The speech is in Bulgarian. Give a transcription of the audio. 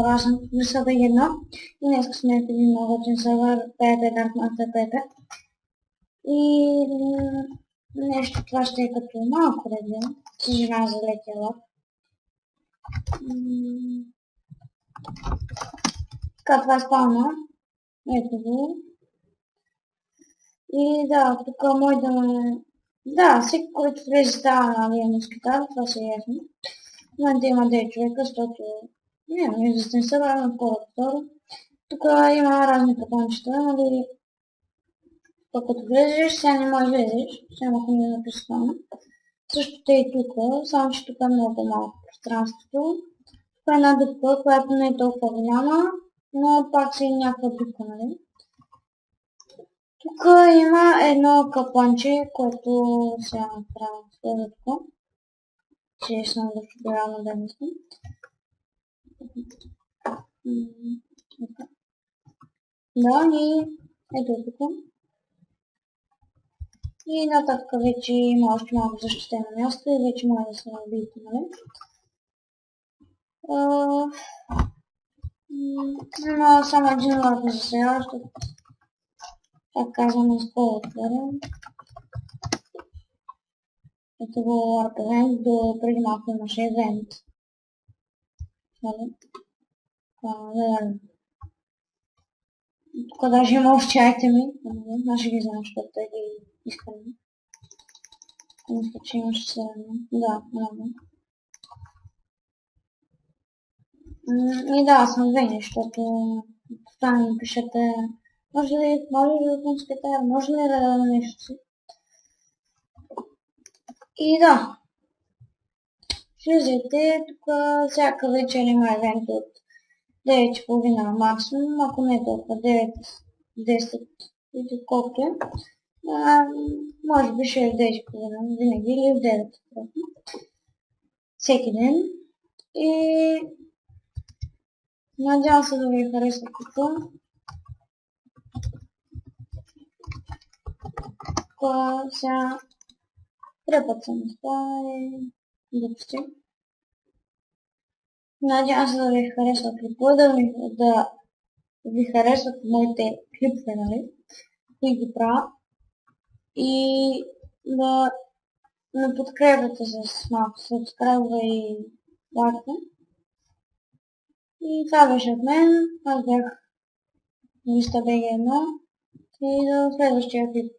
Разен присъда една. И днес сме в един много готин сервер PvP Dark Matter PP. И нещо това ще е като малко ревю. Съжалявам за лекия лак. Така, това е спална. Ето го. И да, тук може да ме... Да, всеки, който влезе става на мускитар, това се е ясно. В момента има 9 човека, защото не известен сервер, на второ. Тук има разни капанчета, нали, като влезеш, сега не можеш да влезеш, сега ако не е написано. Същото е и тук, само че тук е много малко пространството. Тук е една дупка, която не е толкова голяма, но пак си е някаква дупка, нали. Тук има едно капанче, което сега направя следва тук. Че съм го чудовявам да мислим. Да, и ето тук. И нататък вече има още малко защитено място и вече може да се набиете, нали? Има само един ларк за сега, защото так казваме скоро отворен. Ето го ларк евент, до преди малко имаше евент. Тук даже има още айтеми, аз ще ги знам, защото те ги искаме. Мисля, че имаше 7. Да, много. И да, аз съм вени, защото това ми пишете, може ли да пускате, може ли да дадем нещо си. И да, влизайте, тук всяка вечер има евент от 9:30 максимум, ако не е толкова 9-10 или колкото е. Може би ще е в 10:30 винаги или в 9. Всеки ден. И надявам се да ви хареса тук. Сега трепът съм изпълнен и глупости. Надявам се да ви харесва клипа, да ви харесват моите клипове, нали, които ги правя. И да ме подкрепяте с малко subscribe и лайка. И това беше от мен. Аз бях Мистер BG1 и до следващия клип.